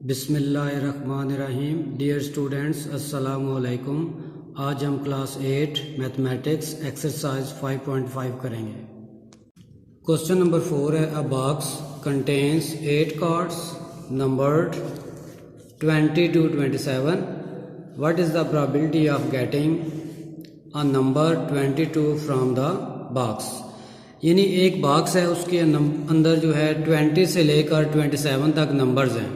बिस्मिल्लाहिर्रहमानिर्रहीम। Dear students, अस्सलामु अलैकुम। आज हम क्लास 8 मैथमेटिक्स एक्सरसाइज 5.5 करेंगे। क्वेश्चन नंबर 4 है, अ box contains 8 cards numbered 20 to 27। What is the probability of getting a number 22 from the box. यानी एक बॉक्स है, उसके अंदर जो है 20 से लेकर 27 तक नंबर्स हैं।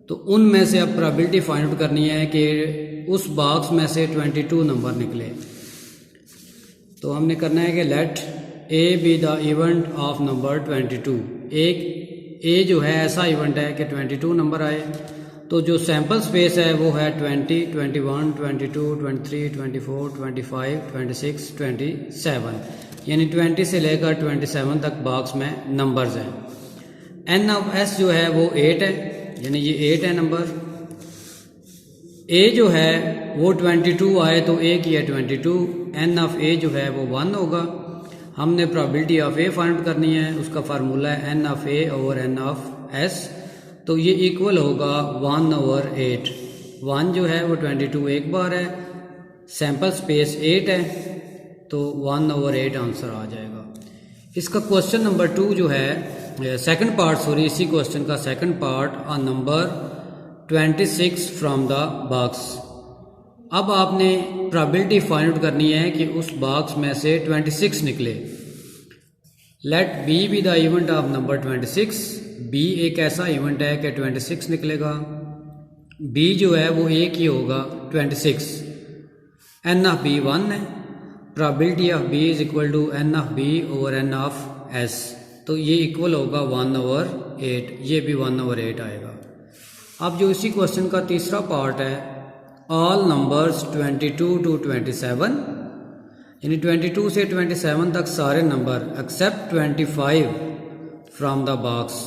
तो उनमें से अब प्रोबेबिलिटी फाइंड आउट करनी है कि उस बॉक्स में से 22 नंबर निकले। तो हमने करना है कि let A be the event of number 22। एक ए जो है ऐसा इवेंट है कि 22 नंबर आए। तो जो सैम्पल स्पेस है वो है 20, 21, 22, 23, 24, 25, 26, 27। यानी 20 से लेकर 27 तक बॉक्स में नंबर्स हैं। एन ऑफ एस जो है वो 8 है, यानी ये 8 है नंबर। ए जो है वो 22 आए तो ए की है 22। एन ऑफ ए जो है वो 1 होगा। हमने प्रोबेबिलिटी ऑफ ए फाइंड करनी है, उसका फार्मूला है N of A over N of S. तो ये इक्वल होगा 1/8। 1 जो है वो 22 एक बार है, सैम्पल स्पेस 8 है, तो 1/8 आंसर आ जाएगा। इसका क्वेश्चन नंबर 2 जो है सेकंड पार्ट, सॉरी इसी क्वेश्चन का second part, a number 26 from the box. अब आपने प्रोबेबिलिटी फाइंड आउट करनी है कि उस बॉक्स में से 26 निकले। Let B be the event of number 26। B एक ऐसा इवेंट है कि 26 निकलेगा। बी जो है वो एक ही होगा 26। एन ऑफ बी 1 है। Probability of B is equal to N of B over N of S. तो ये इक्वल होगा 1/8। ये भी 1/8 आएगा। अब जो इसी क्वेश्चन का तीसरा पार्ट है, ऑल नंबर्स 22 to 27, यानी 22 से 27 तक सारे number except 25 from the box.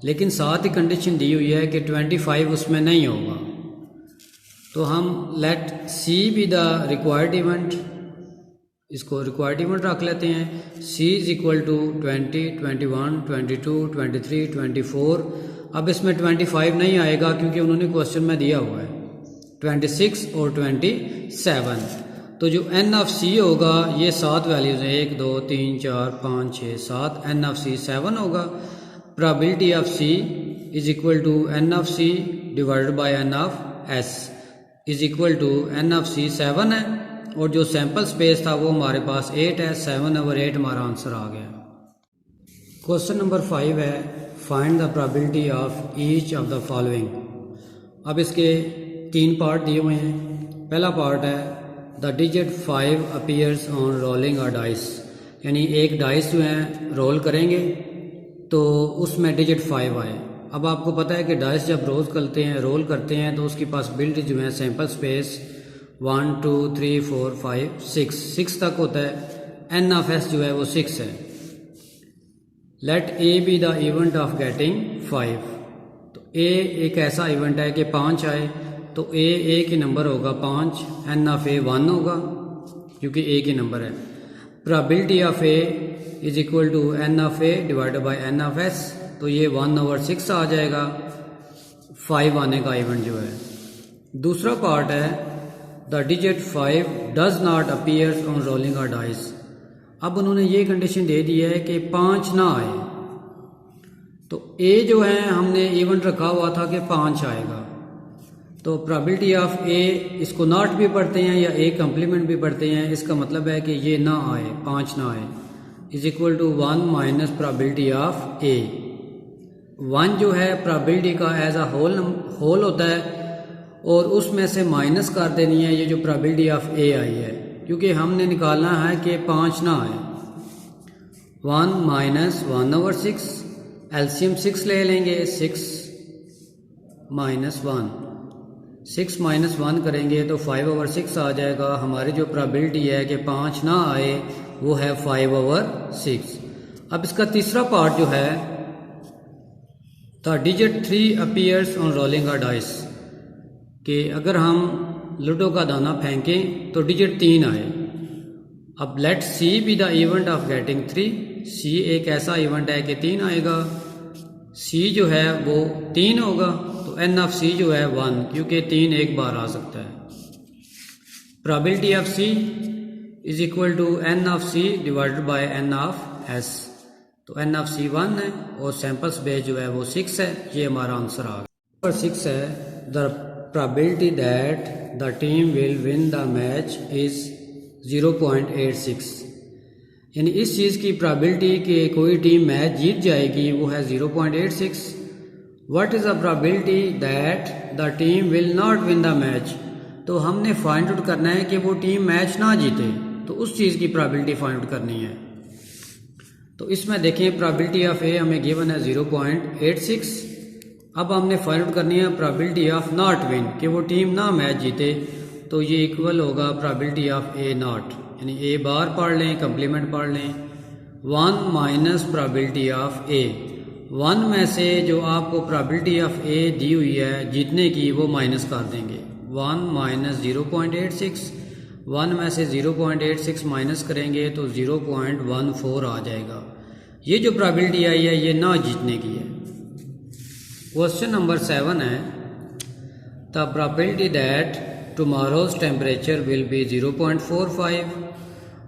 लेकिन साथ ही कंडीशन दी हुई है कि 25 उसमें नहीं होगा। तो हम let C be the required event, इसको रिक्वायर्ड इवेंट रख लेते हैं। C is equal to 20, 21, 22, 23, 24। अब इसमें 25 नहीं आएगा क्योंकि उन्होंने क्वेश्चन में दिया हुआ है 26 और 27। तो जो N ऑफ C होगा ये 7 वैल्यूज हैं, 1 2 3 4 5 6 7। N ऑफ C 7 होगा। Probability of C is equal to N of C divided by N of S is equal to N of C 7 है, और जो सैंपल स्पेस था वो हमारे पास 8 है। 7/8 हमारा आंसर आ गया। क्वेश्चन नंबर 5 है, find the probability of each of the following. अब इसके 3 पार्ट दिए हुए हैं। पहला पार्ट है the digit 5 appears on rolling a dice, यानी एक डाइस जो है रोल करेंगे तो उसमें डिजिट 5 आए। अब आपको पता है कि डाइस जब रोल करते हैं तो उसकी पॉसिबिलिटी जो है सैंपल स्पेस 1 2 3 4 5 6 तक होता है। एन ऑफ एस जो है वो 6 है। Let A be the event of getting 5। तो ए एक ऐसा इवेंट है कि 5 आए, तो ए की नंबर होगा 5। एन ऑफ ए 1 होगा क्योंकि ए की नंबर है। Probability of A is equal to N of A divided by N of S. तो ये 1/6 आ जाएगा 5 आने का इवेंट जो है। दूसरा पार्ट है the digit 5 does not appears on rolling a dice. अब उन्होंने ये कंडीशन दे दी है कि 5 ना आए। तो ए जो है हमने इवेंट रखा हुआ था कि 5 आएगा। तो प्रोबेबिलिटी ऑफ ए, इसको नॉट भी पढ़ते हैं या ए कम्प्लीमेंट भी पढ़ते हैं, इसका मतलब है कि ये ना आए, 5 ना आए, is equal to 1 minus probability of A. 1 जो है प्रोबेबिलिटी का एज अ होल होता है, और उसमें से माइनस कर देनी है ये जो प्रोबेबिलिटी ऑफ ए आई है, क्योंकि हमने निकालना है कि 5 ना आए। 1 माइनस 1/6, एलसीएम 6 ले लेंगे। 6 माइनस 1, 6 माइनस 1 करेंगे तो 5/6 आ जाएगा। हमारी जो प्रोबेबिलिटी है कि 5 ना आए वो है 5/6। अब इसका तीसरा पार्ट जो है the digit 3 appears on rolling a dice, कि अगर हम लूडो का दाना फेंकें तो डिजिट 3 आए। अब let C be the event of getting 3। C एक ऐसा इवेंट है कि 3 आएगा। सी जो है वो 3 होगा, तो तो एन ऑफ सी जो है 1, क्योंकि 3 एक बार आ सकता है। Probability of C is equal to N of C divided by N of S. तो एन ऑफ सी 1 है और सैंपल्स बेस जो है वो 6 है। ये हमारा आंसर आ गया। नंबर 6 है the probability that the team will win the match is 0.86। यानी इस चीज़ की प्रोबेबिलिटी कि कोई टीम मैच जीत जाएगी वो है 0.86। What is the probability that the team will not win the match. तो हमने फाइंड आउट करना है कि वो टीम मैच ना जीते, तो उस चीज़ की प्रोबेबिलिटी फाइंड आउट करनी है। तो इसमें देखें प्रोबेबिलिटी ऑफ ए हमें गिवन है 0.86। अब हमने फाइंड आउट करनी है प्रोबेबिलिटी ऑफ नॉट विन कि वो टीम ना मैच जीते। तो ये इक्वल होगा प्रोबेबिलिटी ऑफ ए नॉट, यानी ए बार पढ़ लें, कंप्लीमेंट पढ़ लें, 1 माइनस प्रोबेबिलिटी ऑफ ए। 1 में से जो आपको प्रोबेबिलिटी ऑफ ए दी हुई है जीतने की वो माइनस कर देंगे। 1 माइनस 0.86, 1 में से 0.86 माइनस करेंगे तो 0.14 आ जाएगा। ये जो प्रोबेबिलिटी आई है ये ना जीतने की है। क्वेश्चन नंबर 7 है the probability that tomorrow's temperature will be 0.45.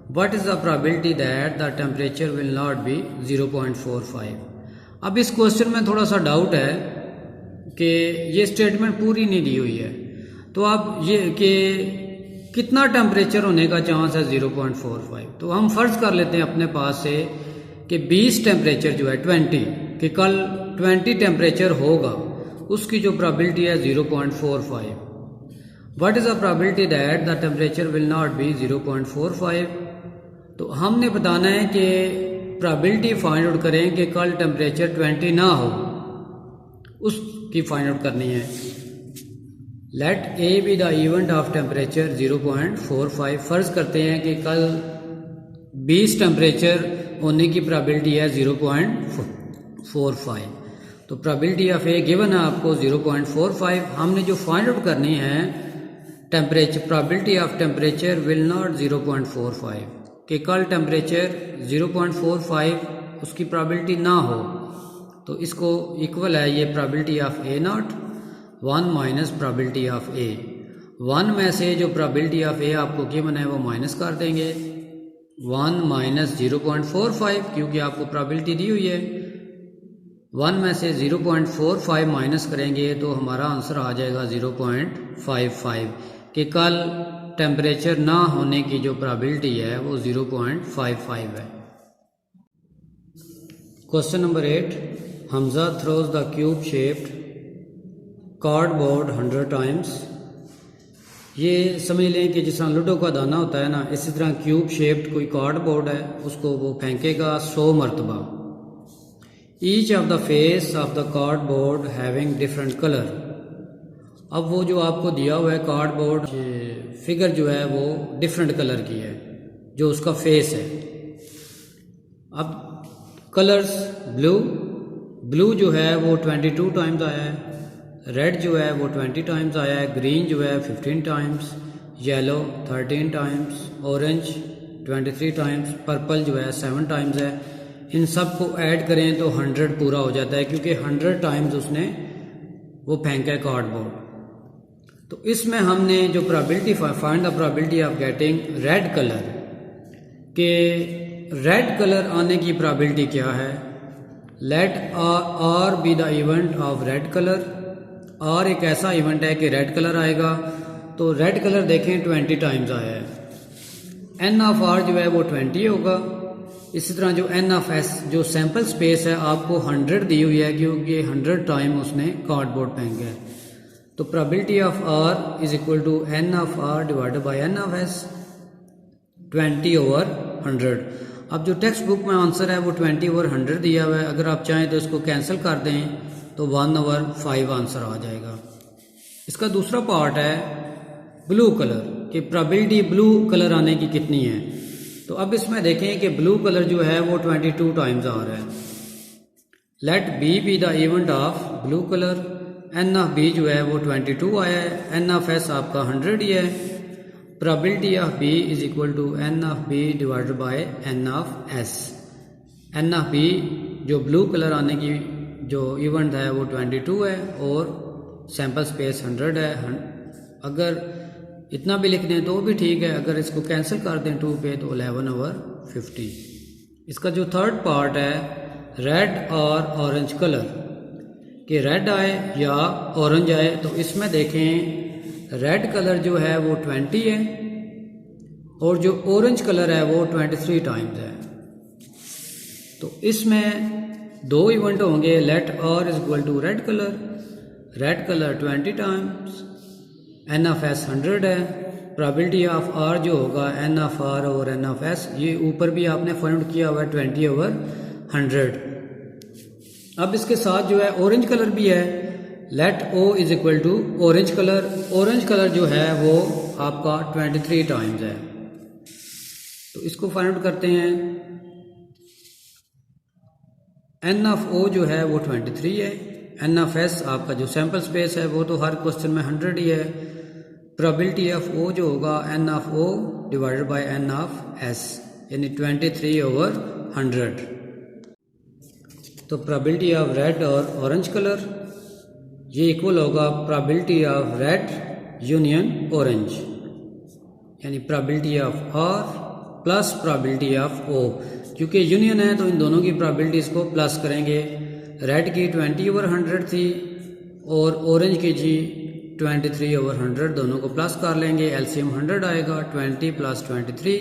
What is the probability that the temperature will not be 0.45? अब इस क्वेश्चन में थोड़ा सा डाउट है कि ये स्टेटमेंट पूरी नहीं दी हुई है। तो आप ये कि कितना टेम्परेचर होने का चांस है 0.45। तो हम फर्ज कर लेते हैं अपने पास से कि 20 टेम्परेचर जो है 20, कि कल 20 टेम्परेचर होगा, उसकी जो प्रोबेबिलिटी है 0.45। What is the probability that the temperature will not be 0.45? तो हमने बताना है कि प्रोबेबिलिटी फाइंड आउट करें कि कल टेम्परेचर 20 ना हो, उसकी फाइंड आउट करनी है। Let A be the event of temperature 0.45। फर्ज करते हैं कि कल 20 टेम्परेचर होने की प्रोबेबिलिटी है 0.45। तो प्रोबेबिलिटी ऑफ ए गिवन है आपको 0.45। हमने जो फाइंड आउट करनी है temperature, probability of temperature will not 0.45, कि कल टेम्परेचर 0.45 उसकी प्रोबेबिलिटी ना हो। तो इसको इक्वल है ये probability of A not 1 minus probability of A. 1 में से जो प्रोबेबिलिटी ऑफ ए आपको गिवन है वो माइनस कर देंगे। 1 माइनस 0.45 क्योंकि आपको प्रोबेबिलिटी दी हुई है। 1 में से 0.45 माइनस करेंगे तो हमारा आंसर आ जाएगा 0.55, कि कल टेम्परेचर ना होने की जो प्रोबेबिलिटी है वो 0.55 है। Question number 8 Hamza throws the cube shaped cardboard 100 times. ये समझ लें कि जिस तरह लूडो का दाना होता है ना, इसी तरह क्यूब शेप्ड कोई कार्डबोर्ड है, उसको वो फेंकेगा 100 मरतबा। Each of the face of the cardboard having different colour. अब वो जो आपको दिया हुआ है कार्डबोर्ड फिगर जो है वो डिफरेंट कलर की है, जो उसका फेस है। अब कलर्स ब्लू जो है वो 22 टाइम्स आया है, रेड जो है वो 20 टाइम्स आया है, ग्रीन जो है 15 times, yellow 13 times, orange 23 times, purple जो है 7 टाइम्स है। इन सब को ऐड करें तो 100 पूरा हो जाता है, क्योंकि 100 टाइम्स उसने वो फेंका है कार्डबोर्ड। तो इसमें हमने जो probability find the probability of getting red colour, के रेड कलर आने की प्रोबेबिलिटी क्या है। Let R be the event of red colour. R एक ऐसा इवेंट है कि रेड कलर आएगा। तो रेड कलर देखें 20 टाइम्स आया है। एन ऑफ आर जो है वो 20 होगा। इसी तरह जो एन ऑफ एस जो सैंपल स्पेस है आपको 100 दी हुई है, क्योंकि 100 टाइम उसने कार्डबोर्ड फेंका है। तो probability of R is equal to N of R divided by N of S, 20/100। अब जो टेक्स्ट बुक में आंसर है वो 20/100 दिया हुआ है। अगर आप चाहें तो इसको कैंसिल कर दें तो 1/5 आंसर आ जाएगा। इसका दूसरा पार्ट है ब्लू कलर, कि प्रोबेबिलिटी ब्लू कलर आने की कितनी है। तो अब इसमें देखें कि ब्लू कलर जो है वो 22 टाइम्स आ रहा है। Let B be the event of blue colour. N of B जो है वो 22 आया है, एन ऑफ एस आपका 100 ही है। Probability of B is equal to N of B divided by N of S. N of B जो blue colour आने की जो इवेंट है वो 22 है, और सैम्पल स्पेस 100 है। अगर इतना भी लिख दें तो भी ठीक है, अगर इसको कैंसिल कर दें 2 पे तो 11/50। इसका जो थर्ड पार्ट है रेड और ऑरेंज कलर, कि रेड आए या ऑरेंज आए, तो इसमें देखें रेड कलर जो है वो 20 है और जो ऑरेंज कलर है वो 23 टाइम्स है। तो इसमें दो इवेंट होंगे, let R is equal to red colour 20 times, N of S 100 है, प्रोबेबिलिटी ऑफ आर जो होगा एन ऑफ आर और एन ऑफ एस, ये ऊपर भी आपने फाइंड किया हुआ है 20/100। अब इसके साथ जो है ऑरेंज कलर भी है, let O is equal to orange colour जो है वो आपका 23 टाइम्स है। तो इसको फाइंड आउट करते हैं। एन ऑफ ओ जो है वो 23 है, एन ऑफ एस आपका जो सैम्पल स्पेस है वो तो हर क्वेश्चन में 100 ही है, प्रोबेबिलिटी ऑफ ओ जो होगा N of O divided by N of S, यानी 23/100। तो प्रोबेबिलिटी ऑफ रेड और ऑरेंज कलर ये इक्वल होगा probability of red union orange, यानी probability of R plus probability of O. क्योंकि यूनियन है तो इन दोनों की प्रोबेबिलिटीज को प्लस करेंगे। रेड की 20/100 थी और ऑरेंज की जी 23/100, दोनों को प्लस कर लेंगे, एलसीएम 100 आएगा, 20 + 23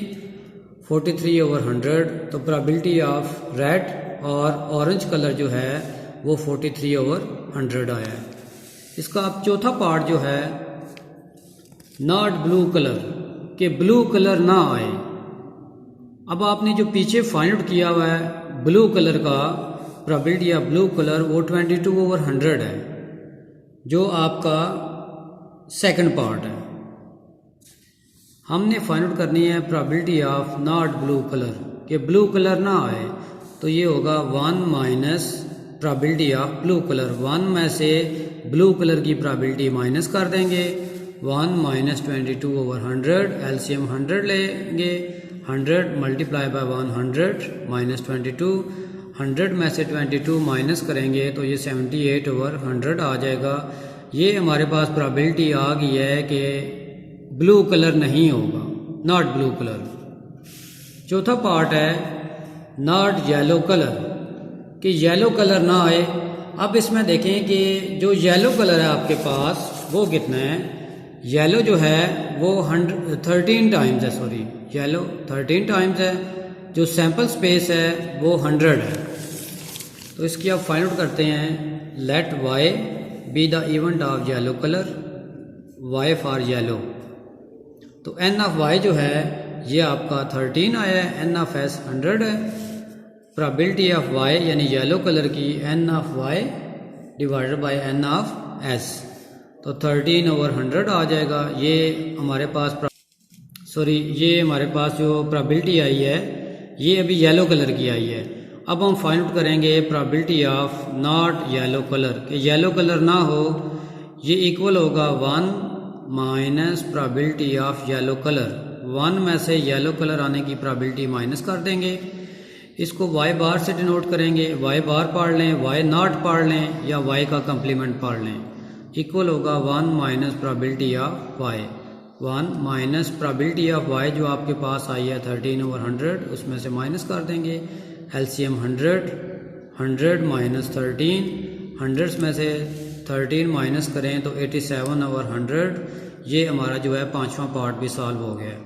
43/100। तो प्रोबेबिलिटी ऑफ रेड और ऑरेंज कलर जो है वो 43/100 आया है। इसका अब चौथा पार्ट जो है नॉट ब्लू कलर, के ब्लू कलर ना आए। अब आपने जो पीछे फाइंड आउट किया हुआ है ब्लू कलर का, प्रोबेबिलिटी ऑफ ब्लू कलर वो 22/100 है, जो आपका सेकंड पार्ट है। हमने फाइंड आउट करनी है probability of not blue colour, के ब्लू कलर ना आए, तो ये होगा 1 minus probability of blue colour. 1 में से ब्लू कलर की प्रोबेबिलिटी माइनस कर देंगे, 1 माइनस 22/100, एलसीएम 100 लेंगे, 100 मल्टीप्लाई बाय 100 माइनस 22, 100 में से 22 माइनस करेंगे तो ये 78/100 आ जाएगा। ये हमारे पास प्रोबेबिलिटी आ गई है कि ब्लू कलर नहीं होगा, नॉट ब्लू कलर। चौथा पार्ट है नॉट येलो कलर, कि येलो कलर ना आए। अब इसमें देखें कि जो येलो कलर है आपके पास वो कितना है, येलो जो है वो 13 टाइम्स है, सॉरी येलो 13 टाइम्स है, जो सैम्पल स्पेस है वो 100 है। तो इसकी आप फाइंड आउट करते हैं, let Y be the event of yellow colour, Y for yellow. तो एन ऑफ वाई जो है ये आपका 13 आया है, एन ऑफ एस 100 है, प्रोबेबिलिटी ऑफ वाई यानी येलो कलर की N of Y divided by N of S, तो 13/100 आ जाएगा। ये हमारे पास ये हमारे पास जो प्रोबेबिलिटी आई है ये अभी येलो कलर की आई है। अब हम फाइंड आउट करेंगे probability of not yellow colour, कि येलो कलर ना हो, ये इक्वल होगा 1 minus probability of yellow colour. 1 में से येलो कलर आने की प्रोबेबिलिटी माइनस कर देंगे, इसको y बार से डिनोट करेंगे, y बार पढ़ लें, y नॉट पढ़ लें या y का कम्प्लीमेंट पढ़ लें, इक्वल होगा 1 minus probability of y। 1 minus probability of y जो आपके पास आई है 13/100, उसमें से माइनस कर देंगे, एलसीएम 100 माइनस 13, 100 में से 13 माइनस करें तो 87/100। ये हमारा जो है पांचवा पार्ट भी सॉल्व हो गया है।